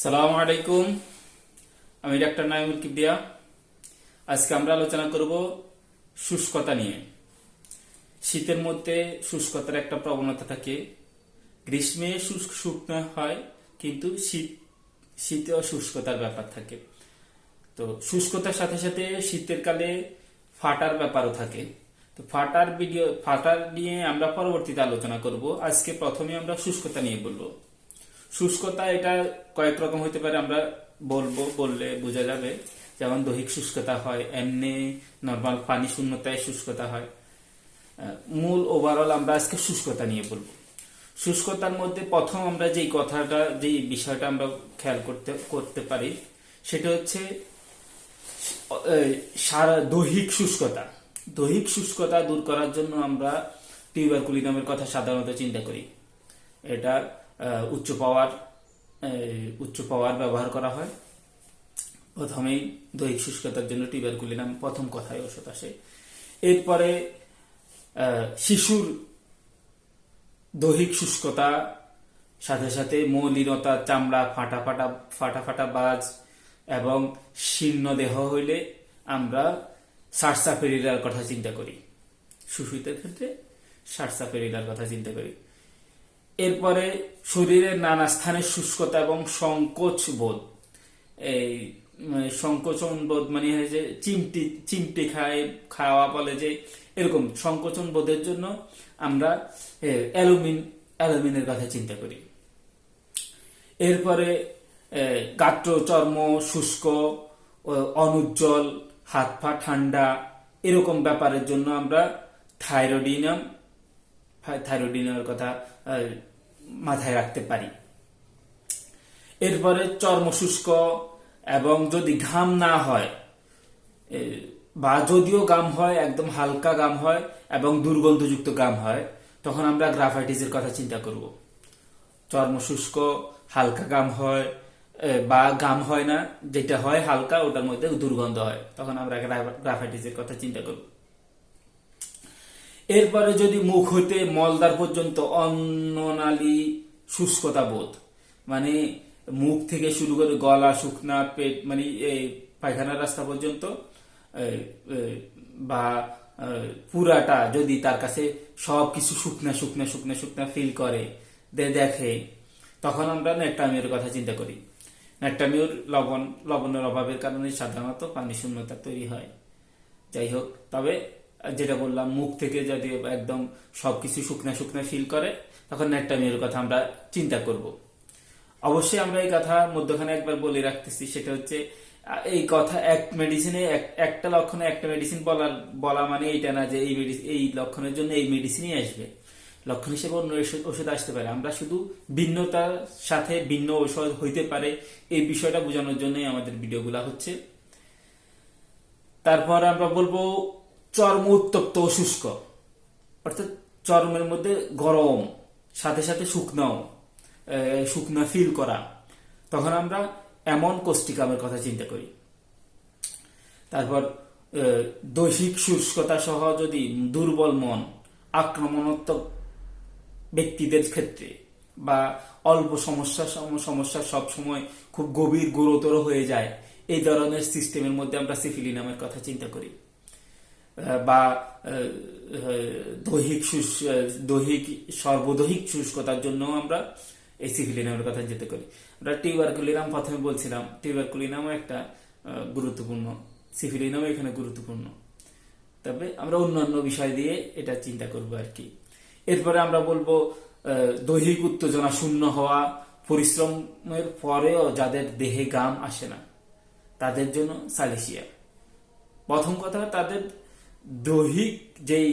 সালামু আলাইকুম। আমি ডাক্তার নাইমুল কিবরিয়া। আজকে আমরা আলোচনা করব শুষ্কতা নিয়ে। শীতের মধ্যে শুষ্কতার একটা প্রবণতা থাকে। গ্রীষ্মে শুকনো হয়, কিন্তু শীতেও শুষ্কতার ব্যাপার থাকে। তো শুষ্কতার সাথে সাথে শীতের কালে ফাটার ব্যাপারও থাকে। তো ফাটার নিয়ে আমরা পরবর্তীতে আলোচনা করব। আজকে প্রথমে আমরা শুষ্কতা নিয়ে বলবো। শুষ্কতা এটা কয়েক রকম হতে পারে, আমরা বললে বোঝা যাবে। যেমন দৈহিক শুষ্কতা হয়, এমনি নর্মাল পানি শূন্যতায় শুষ্কতা হয়। মূল ওভারঅল আমরা আজকে শুষ্কতা নিয়ে বলবো। শুষ্কতার মধ্যে প্রথম আমরা যেই বিষয়টা আমরা খেয়াল করতে পারি, সেটা হচ্ছে দৈহিক শুষ্কতা। দৈহিক শুষ্কতা দূর করার জন্য আমরা টিউবারকুলিনামের কথা সাধারণত চিন্তা করি। এটা উচ্চ পাওয়ার ব্যবহার করা হয়। প্রথমেই দৈহিক শুষ্কতার জন্য টিউবারকুলিনাম প্রথম কথায় ওষুধ আসে। এরপরে শিশুর দৈহিক শুষ্কতা, সাথে সাথে মলিনতা, চামড়া ফাটা বাজ এবং শীর্ণ দেহ হইলে আমরা সার্সাপেরিলার কথা চিন্তা করি। শিশুদের ক্ষেত্রে সার্সাপেরিলার কথা চিন্তা করি। এরপরে শরীরের নানা স্থানে শুষ্কতা এবং সংকোচ বোধ। সংকোচন বোধ মানে যে চিমটি খাওয়া বলে, যে এরকম সংকোচন বোধের জন্য আমরা অ্যালুমিনের কথা চিন্তা করি। এরপরে গাত্র চর্ম শুষ্ক, অনুজ্জ্বল, হাত পা ঠান্ডা, এরকম ব্যাপারের জন্য আমরা থাইরোডিনের কথা মাথায় রাখতে পারি। এরপরে চর্ম শুষ্ক এবং যদি ঘাম না হয়, বা যদিও গাম হয়, একদম হালকা গাম হয় এবং দুর্গন্ধযুক্ত গাম হয়, তখন আমরা গ্রাফাইটিসের কথা চিন্তা করব। চর্ম শুষ্ক, হালকা গাম হয় বা গাম হয় না, যেটা হয় হালকা, ওটার মধ্যে দুর্গন্ধ হয়, তখন আমরা গ্রাফাইটিসের কথা চিন্তা করব। এরপরে যদি মুখ হইতে মলদ্বার পর্যন্ত অন্ননালী শুষ্কতা বোধ, মানে মুখ থেকে শুরু করে গলা, শুকনা পেট, মানে পায়খানার রাস্তা পর্যন্ত বা পুরাটা যদি তার কাছে সবকিছু শুকনা ফিল করে, দেখে, তখন আমরা ন্যাট্রামিওর কথা চিন্তা করি। ন্যাট্রামিওর লবণের অভাবের কারণে সাধারণত পানি শূন্যতা তৈরি হয়। যাই হোক, তবে যেটা বললাম, মুখ থেকে যদি একদম সবকিছু শুকনা ফিল করে, তখন ন্যাট্রামিওর কথা আমরা চিন্তা করব। অবশ্যই আমরা এই কথা মধ্যখানে একবার বলে রাখতেছি, সেটা হচ্ছে এই কথা একটা লক্ষণে একটা মেডিসিন বলা মানে এইটা না যে এই লক্ষণের জন্য এই মেডিসিনই আসবে। লক্ষণ হিসেবে অন্য ওষুধ আসতে পারে। আমরা শুধু ভিন্নতার সাথে ভিন্ন ঔষধ হইতে পারে, এই বিষয়টা বোঝানোর জন্যই আমাদের ভিডিওগুলা হচ্ছে। তারপর আমরা বলবো চর্ম উত্তপ্ত ও শুষ্ক, অর্থাৎ চর্মের মধ্যে গরম, সাথে সাথে শুকনা ফিল করা, তখন আমরা এমন কোস্টিকামের কথা চিন্তা করি। তারপর দৈহিক শুষ্কতা সহ যদি দুর্বল মন, আক্রমণাত্মক ব্যক্তিদের ক্ষেত্রে, বা অল্প সমস্যা সব সময় খুব গভীর গুরুতর হয়ে যায়, এই ধরনের সিস্টেমের মধ্যে আমরা সিফিলিনামের কথা চিন্তা করি। বা সর্বদৈহিক শুষ্কতার জন্য আমরা এই সিফিলিনামের কথা চিন্তা করি। আমরা টিউবারকুলিনাম প্রথমে বলছিলাম, টিউবারকুলিনামও একটা গুরুত্বপূর্ণ, সিফিলিনামও এখানে গুরুত্বপূর্ণ। তবে আমরা অন্যান্য বিষয় দিয়ে এটা চিন্তা করব আর কি। এরপরে আমরা বলবো দৈহিক উত্তেজনা শূন্য হওয়া, পরিশ্রমের পরেও যাদের দেহে ঘাম আসে না, তাদের জন্য সালিসিয়া। প্রথম কথা, তাদের দৈহিক যেই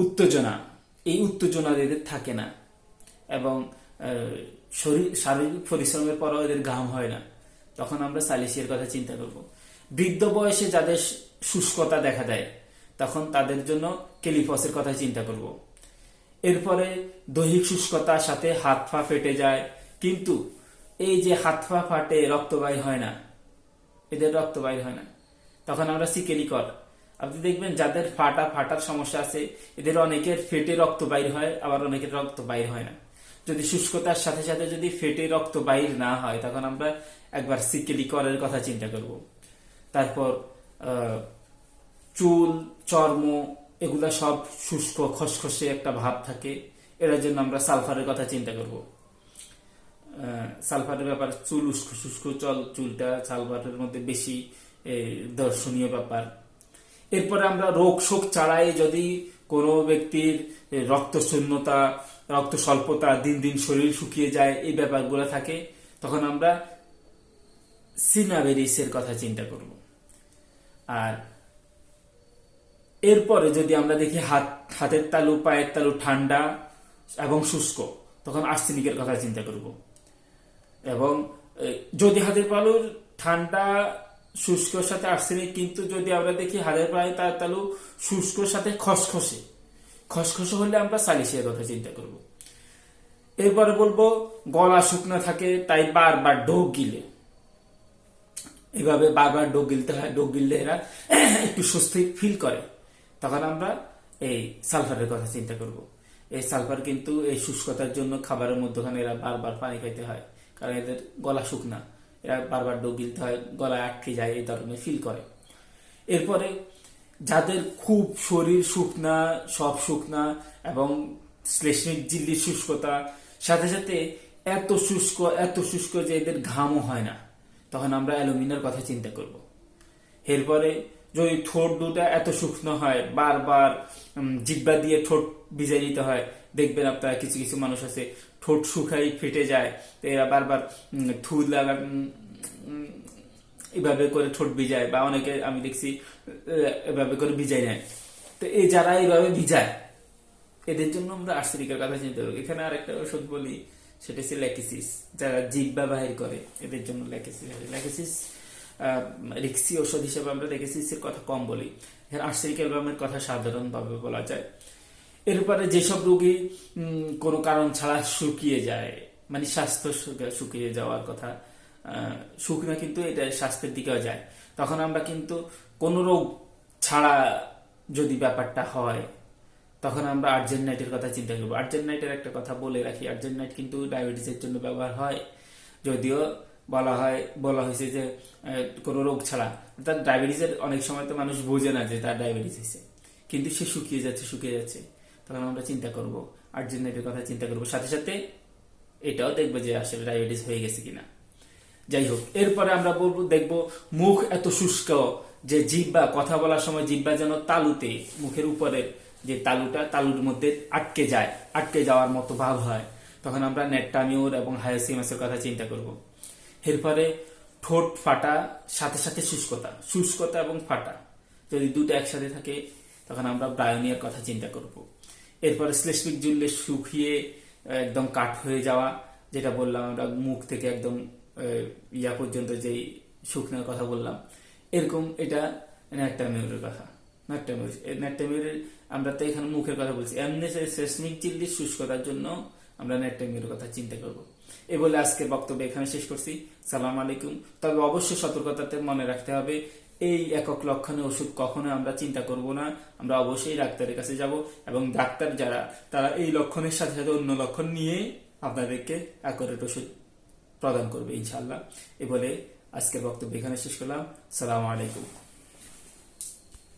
উত্তেজনা, এই উত্তেজনা এদের থাকে না, এবং শারীরিক পরিশ্রমের পরও এদের ঘাম হয় না, তখন আমরা সালিসিয়ার কথা চিন্তা করব। বৃদ্ধ বয়সে যাদের শুষ্কতা দেখা দেয়, তখন তাদের জন্য ক্যালিফসের কথা চিন্তা করব। এরপরে দৈহিক শুষ্কতার সাথে হাত পা ফেটে যায়, কিন্তু এই যে হাত পা ফাটে, রক্ত বাইর হয় না, এদের রক্ত বাইর হয় না, তখন আমরা সিকেলিকর। আপনি দেখবেন যাদের ফাটার সমস্যা আছে, এদের অনেকের ফেটে রক্ত বাইর হয়, আবার অনেকের রক্ত বাইর হয় না। যদি শুষ্কতার সাথে সাথে যদি ফেটে রক্ত বাহির না হয়, তখন আমরা একবার সিকেলি করার কথা চিন্তা করব। তারপর চুল, চর্ম এগুলা সব শুষ্ক খসখসে একটা ভাব থাকে, এর জন্য আমরা সালফারের কথা চিন্তা করব। সালফারের ব্যাপার, চুল শুষ্ক চুলটা সালফারের মধ্যে বেশি দর্শনীয় ব্যাপার। এরপরে আমরা রোগ শোক ছাড়াই যদি কোনো ব্যক্তির রক্ত শূন্যতা, রক্ত স্বল্পতা, দিন দিন শরীর শুকিয়ে যায়, এই ব্যাপারগুলো থাকে, তখন আমরা সিনাবেরিসের কথা চিন্তা করব। আর এরপরে যদি আমরা দেখি হাতের তালু, পায়ের তালু ঠান্ডা এবং শুষ্ক, তখন আর্সেনিকের কথা চিন্তা করব। এবং যদি হাতের তালুর ঠান্ডা শুষ্কর সাথে আর্সেনিক, কিন্তু যদি আমরা দেখি হাতের পায়ে তার তালু শুষ্কর সাথে খসখসে হলে আমরা সালিসিয়ার কথা চিন্তা করব। এরপরে বলবো গলা শুকনো থাকে, তাই বারবার ঢোক গিলে, এভাবে বারবার ঢোক গিলতে হয়, ঢোক গিললে এরা একটু স্বস্তি ফিল করে, তখন আমরা এই সালফারের কথা চিন্তা করব। এই সালফার কিন্তু এই শুষ্কতার জন্য খাবারের মধ্যখানে এরা বারবার পানি খাইতে হয়, কারণ এদের গলা শুকনা, এরা বারবার ঢোক গিলতে হয়, গলায় আটকে যায়, এই ধরনের ফিল করে। এরপরে যাদের খুব শরীর শুকনা, সব শুকনা এবং শ্লেষ্মিক ঝিল্লির শুষ্কতা, সাথে সাথে এত শুষ্ক যে এদের ঘামও হয় না, তখন আমরা অ্যালুমিনার কথা চিন্তা করব। এরপরে যদি ঠোঁট দুটা এত শুকনো হয়, বারবার জিহ্বা দিয়ে ঠোঁট ভিজাই নিতে হয়, দেখবেন আপনারা কিছু কিছু মানুষ আছে ঠোঁট শুকাই ফেটে যায়, তো এরা বারবার থু লাগা এভাবে করে ঠোঁট ভিজায়, বা অনেকে আমি দেখছি এভাবে করে ভিজাই নেয়। তো এই যারা এইভাবে ভিজায়, এদের জন্য আমরা আর্সেনিকের কথা চিন্তা করি। এখানে আরেকটা ওষুধ বলি, সেটা হচ্ছে ল্যাকিসিস। যারা জিহ্বা বাহির করে, এদের জন্য ল্যাকিসিস রিক্সি ওষুধ হিসেবে আমরা ল্যাকিসিসের কথা কম বলি, আর্সেনিক অ্যালবামের কথা সাধারণভাবে বলা যায়। এরপরে যেসব রোগী কোনো কারণ ছাড়া শুকিয়ে যায়, মানে স্বাস্থ্য শুকিয়ে যাওয়ার কথা, শুকনা কিন্তু এটা স্বাস্থ্যের দিকেও যায়, তখন আমরা কিন্তু কোনো রোগ ছাড়া যদি ব্যাপারটা হয়, তখন আমরা আর্জেন্টাইটের কথা চিন্তা করবো। আর্জেন্টাইটের একটা কথা বলে রাখি, আর্জেন্টাইট কিন্তু ডায়াবেটিসের জন্য ব্যবহার হয়, যদিও বলা হয়েছে যে কোনো রোগ ছাড়া। অর্থাৎ ডায়াবেটিসের অনেক সময় তো মানুষ বোঝে না যে তার ডায়াবেটিস হয়েছে, কিন্তু সে শুকিয়ে যাচ্ছে, তখন আমরা চিন্তা করব, আর্জেন্টাইটের কথা চিন্তা করব, সাথে সাথে এটাও দেখবো যে আসলে ডায়াবেটিস হয়ে গেছে কিনা। যাই হোক, এরপরে আমরা দেখবো মুখ এত শুষ্ক যে জিহ্বা, কথা বলার সময় জিহ্বা যেন তালুতে, মুখের উপরের যে তালুর মধ্যে আটকে যাওয়ার মতো ভাব হয়, তখন আমরা নেট্টামিউর এবং হায়াসিমাসের কথা চিন্তা করব। এরপরে ঠোঁট ফাটা, সাথে সাথে শুষ্কতা এবং ফাটা, যদি দুটো একসাথে থাকে, তখন আমরা ব্রায়োনিয়ার কথা চিন্তা করব। এরপরে শ্লেষ্মিক ঝিল্লি শুকিয়ে একদম কাঠ হয়ে যাওয়া, যেটা বললাম আমরা মুখ থেকে একদম ইয়া পর্যন্ত যেই শুকনোর কথা বললাম, এরকম এটা নেট্টামিউরের কথা। নেট্টামিউরের আমরা তো এখানে মুখের কথা বলছি, এমনি শ্লেষ্মিক ঝিল্লির শুষ্কতার জন্য আমরা নেট্টামিউরের কথা চিন্তা করব। এই বলে আজকের বক্তব্য এখানে শেষ করছি। সালাম আলাইকুম। তবে অবশ্যই সতর্কতাতে মনে রাখতে হবে, এই একক লক্ষণে ওষুধ কখনো আমরা চিন্তা করব না, আমরা অবশ্যই ডাক্তারের কাছে যাব, এবং ডাক্তার যারা, তারা এই লক্ষণের সাথে সাথে অন্য লক্ষণ নিয়ে আপনাদেরকে অ্যাকুরেট ওষুধ প্রদান করবে ইনশাআল্লাহ। এ বলে আজকের বক্তব্য এখানে শেষ করলাম। সালাম আলাইকুম।